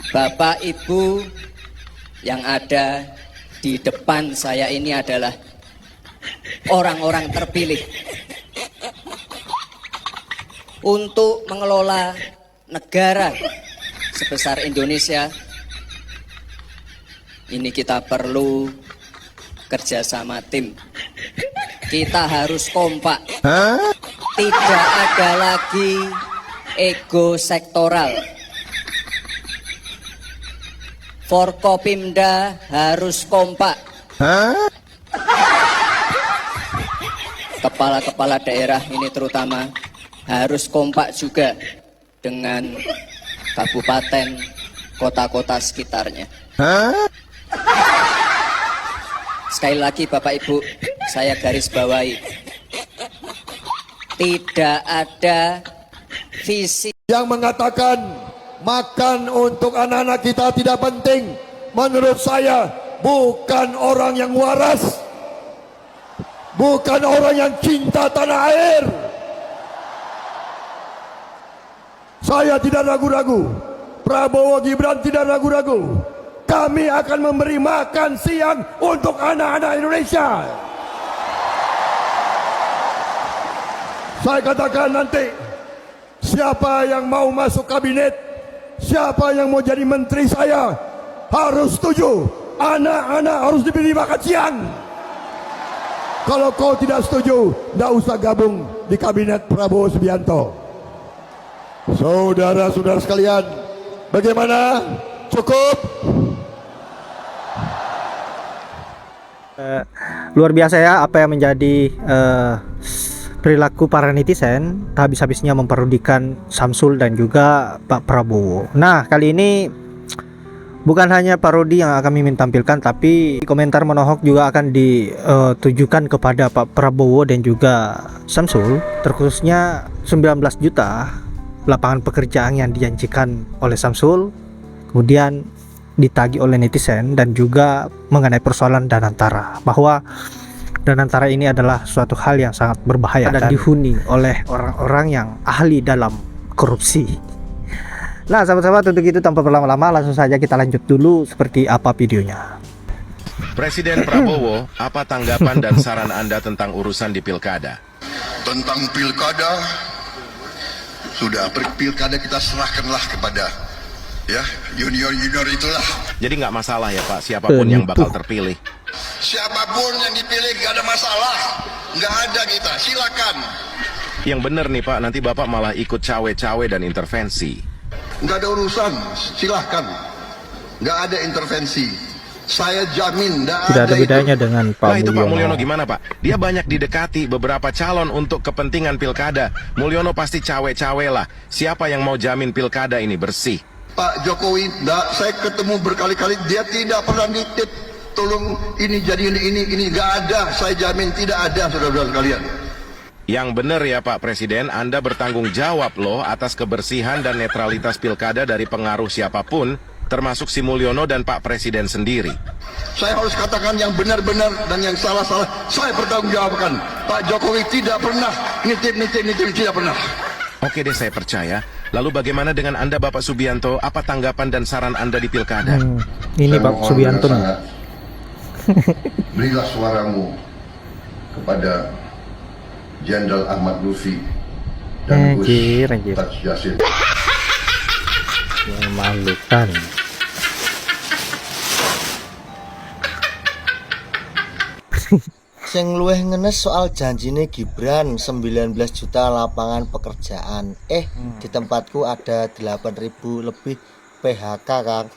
Bapak Ibu yang ada di depan saya ini adalah orang-orang terpilih untuk mengelola negara sebesar Indonesia. Ini kita perlu kerjasama tim. Kita harus kompak. Tidak ada lagi ego sektoral. Forkopimda harus kompak. Kepala-kepala daerah ini terutama harus kompak juga dengan kabupaten, kota-kota sekitarnya. Sekali lagi Bapak Ibu, saya garis bawahi. Tidak ada visi yang mengatakan makan untuk anak-anak kita tidak penting. Menurut saya bukan orang yang waras, bukan orang yang cinta tanah air. Saya tidak ragu-ragu, Prabowo Gibran tidak ragu-ragu. Kami akan memberi makan siang untuk anak-anak Indonesia. Saya katakan nanti, siapa yang mau masuk kabinet, siapa yang mau jadi menteri saya, harus setuju. Anak-anak harus diberi makan siang. Kalau kau tidak setuju, tidak usah gabung di kabinet Prabowo Subianto. Saudara-saudara sekalian, bagaimana? Cukup? Luar biasa ya apa yang menjadi perilaku para netizen, tak habis-habisnya memparodikan Samsul dan juga Pak Prabowo. Nah, kali ini bukan hanya parodi yang akan Mimin tampilkan, tapi komentar menohok juga akan ditujukan kepada Pak Prabowo dan juga Samsul, terkhususnya 19 juta lapangan pekerjaan yang dijanjikan oleh Samsul, kemudian ditagih oleh netizen, dan juga mengenai persoalan Danantara, bahwa Danantara ini adalah suatu hal yang sangat berbahaya dan dihuni oleh orang-orang yang ahli dalam korupsi. Nah sahabat-sahabat, untuk itu tanpa berlama-lama langsung saja kita lanjut dulu seperti apa videonya. Presiden Prabowo, apa tanggapan dan saran Anda tentang urusan di pilkada? Tentang pilkada, sudah pilkada kita serahkanlah kepada ya junior itulah. Jadi nggak masalah ya Pak, siapapun yang bakal terpilih. Siapapun yang dipilih nggak ada masalah, nggak ada kita, silakan. Yang bener nih Pak, nanti Bapak malah ikut cawe-cawe dan intervensi. Nggak ada urusan, silahkan. Nggak ada intervensi. Saya jamin tidak ada bedanya itu. dengan Pak Nah itu Pak Mulyono. Mulyono gimana Pak? Dia banyak didekati beberapa calon untuk kepentingan pilkada. Mulyono pasti cawe-cawe lah. Siapa yang mau jamin pilkada ini bersih? Pak Jokowi, saya ketemu berkali-kali, dia tidak pernah nitip. Tolong ini jadi ini nggak ada. Saya jamin tidak ada, saudara-saudara sekalian. Yang benar ya Pak Presiden, Anda bertanggung jawab loh atas kebersihan dan netralitas pilkada dari pengaruh siapapun, termasuk si Mulyono dan Pak Presiden sendiri. Saya harus katakan yang benar-benar dan yang salah-salah, saya bertanggungjawabkan. Pak Jokowi tidak pernah nitip, tidak pernah. Oke deh, saya percaya. Lalu bagaimana dengan Anda Bapak Subianto? Apa tanggapan dan saran Anda di pilkada? Ini Pak Subianto nih. Berilah suaramu kepada Jenderal Ahmad Lutfi dan Gus Taj Yassin. Memalukan. Sing luwih ngenes soal janjine Gibran 19 juta lapangan pekerjaan. Di tempatku ada 8.000 lebih PHK, Kang.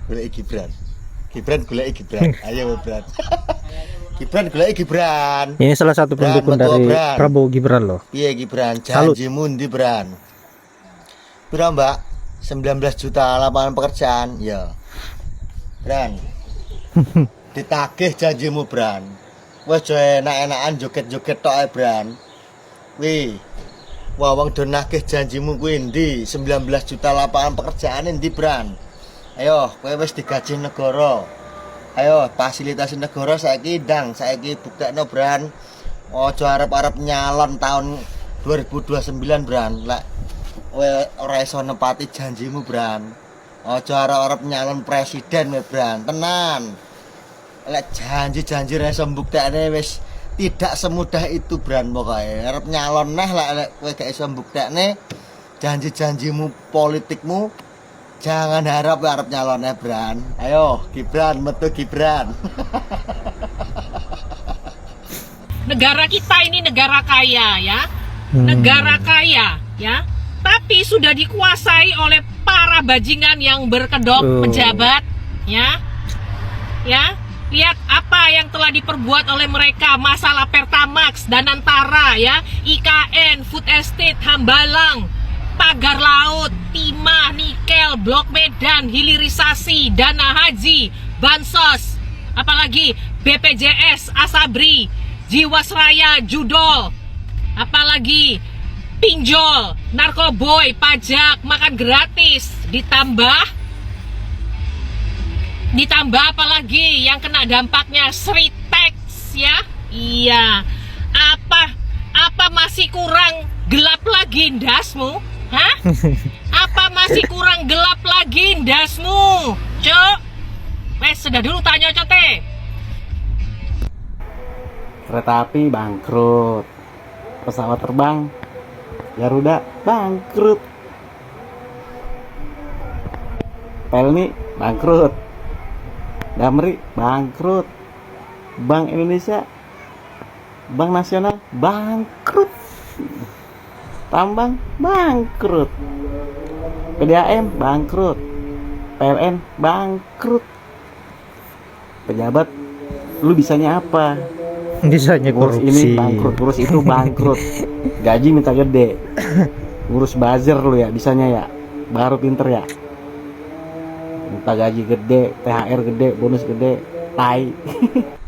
Goleki Gibran. Goleki Gibran. Ayo Gibran. Goleki Gibran. Ini salah satu pendukung dari Prabowo Gibran loh. Iya Gibran, janjimu ndi Bran? Pira Mbak? 19 juta lapangan pekerjaan. Ya. Bran. Ditagih janjimu Bran. Wes jo enak-enakan joget-joget tok ae Bran. Wi. Wah wong do nagih janjimu kuwi ndi? 19 juta lapangan pekerjaan ndi Bran? Ayo, kowe wis digaji negara. Ayo, fasilitas negara saiki ndang, saiki buktekno Bran. Ojo arep-arep nyalon tahun 2029 Bran. Lek ora iso nepati janjimu, Bran. Aja arep nyalon presiden we, Bran. Tenan. Lek janji-janji ra iso mbuktekne wis tidak semudah itu, Bran. Pokoke arep nyalon neh lek kowe gak iso mbuktekne janji-janjimu politikmu, jangan harap arep nyalonnya, Bran. Ayo Gibran, metu Gibran. Negara kita ini negara kaya ya, negara kaya ya, tapi sudah dikuasai oleh para bajingan yang berkedok pejabat ya. Lihat apa yang telah diperbuat oleh mereka, masalah Pertamax, Danantara ya, IKN, Food Estate, Hambalang, pagar laut, timah, nikel, blok Medan, hilirisasi, dana haji, bansos, apalagi BPJS, Asabri, Jiwasraya, Judol, apalagi pinjol, narkoboy, pajak, makan gratis, ditambah apalagi yang kena dampaknya Sritex ya. Iya. Apa masih kurang gelap lagi ndasmu? Hah? Apa masih kurang gelap lagi ndasmu? Cok. Wes sudah dulu tanya cote. Kereta api bangkrut, pesawat terbang Garuda bangkrut, Pelni bangkrut, Damri bangkrut, Bank Indonesia, Bank Nasional bangkrut, Tambang bangkrut, PDAM bangkrut, PLN bangkrut. Pejabat, lu bisanya apa? Bisanya Ngurus korupsi. ini bangkrut, ngurus itu bangkrut, gaji minta gede, ngurus buzzer lu ya bisanya ya, baru pinter ya, minta gaji gede, THR gede, bonus gede, tai.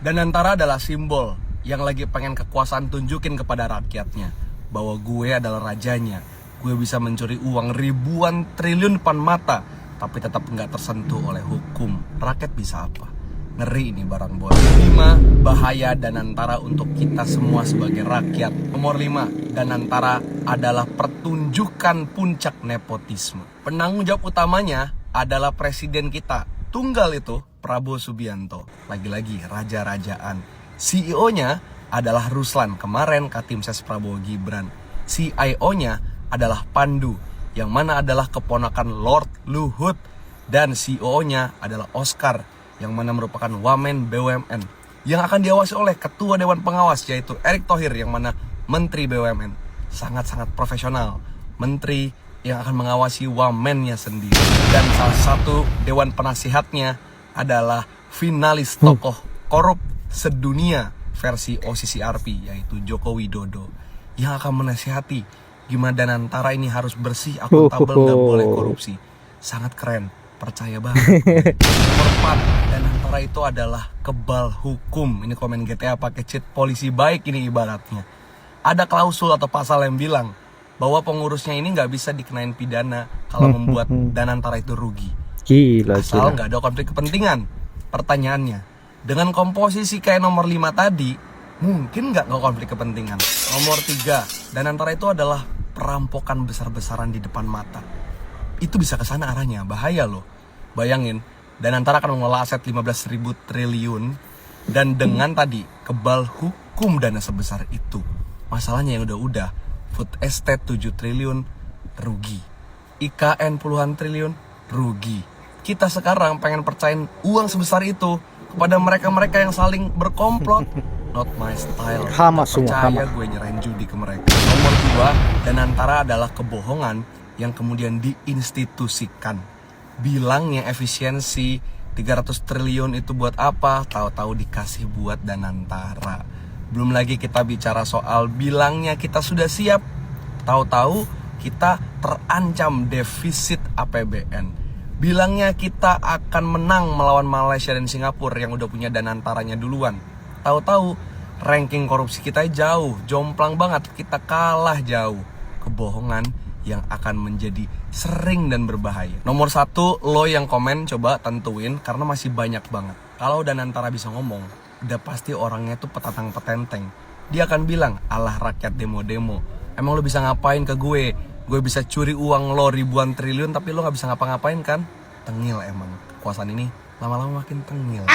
Danantara adalah simbol yang lagi pengen kekuasaan tunjukin kepada rakyatnya bahwa gue adalah rajanya, gue bisa mencuri uang ribuan triliun depan mata tapi tetap nggak tersentuh oleh hukum. Rakyat bisa apa? Ngeri ini barang bos. 5. Bahaya Danantara untuk kita semua sebagai rakyat. Nomor 5, Danantara adalah pertunjukan puncak nepotisme. Penanggung jawab utamanya adalah presiden kita. Tunggal itu Prabowo Subianto. Lagi-lagi raja-rajaan. CEO-nya adalah Ruslan, kemarin Katimses Prabowo Gibran. CIO-nya adalah Pandu, yang mana adalah keponakan Lord Luhut. Dan COO-nya adalah Oscar, yang mana merupakan Wamen BUMN, yang akan diawasi oleh Ketua Dewan Pengawas, yaitu Erick Thohir, yang mana Menteri BUMN. Sangat-sangat profesional. Menteri yang akan mengawasi Wamennya sendiri. Dan salah satu Dewan Penasihatnya adalah finalis tokoh korup sedunia versi OCCRP, yaitu Joko Widodo, yang akan menasihati gimana Danantara ini harus bersih, akuntabel, gak boleh korupsi. Sangat keren, percaya banget. Nomor 4, Danantara itu adalah kebal hukum. Ini komen GTA pakai cheat polisi baik ini ibaratnya. Ada klausul atau pasal yang bilang bahwa pengurusnya ini nggak bisa dikenain pidana kalau membuat Danantara itu rugi. Gila, asal nggak ada konflik kepentingan. Pertanyaannya, dengan komposisi kayak nomor 5 tadi, mungkin nggak konflik kepentingan? Nomor 3, Danantara itu adalah perampokan besar-besaran di depan mata. Itu bisa ke sana arahnya, bahaya loh. Bayangin, Danantara akan mengelola aset 15.000 triliun dan dengan tadi kebal hukum dana sebesar itu. Masalahnya yang udah-udah, Food Estate 7 triliun rugi, IKN puluhan triliun rugi. Kita sekarang pengen percayain uang sebesar itu kepada mereka-mereka yang saling berkomplot. Not my style. Hamas semua, percaya hamas. gue nyerahin judi ke mereka. Nomor 2, Danantara adalah kebohongan yang kemudian diinstitusikan. Bilangnya efisiensi 300 triliun itu buat apa? Tahu-tahu dikasih buat Danantara. Belum lagi kita bicara soal bilangnya kita sudah siap, tahu-tahu kita terancam defisit APBN. Bilangnya kita akan menang melawan Malaysia dan Singapura yang udah punya Danantaranya duluan. Tahu-tahu ranking korupsi kita jauh, jomplang banget, kita kalah jauh. Kebohongan yang akan menjadi sering dan berbahaya. Nomor 1, lo yang komen coba tentuin karena masih banyak banget. Kalau Danantara bisa ngomong, udah pasti orangnya tuh petatang petenteng. Dia akan bilang, alah rakyat demo-demo, emang lo bisa ngapain ke gue Gue bisa curi uang lo ribuan triliun tapi lo gak bisa ngapa-ngapain kan? Tengil emang. Kekuasaan ini lama-lama makin tengil.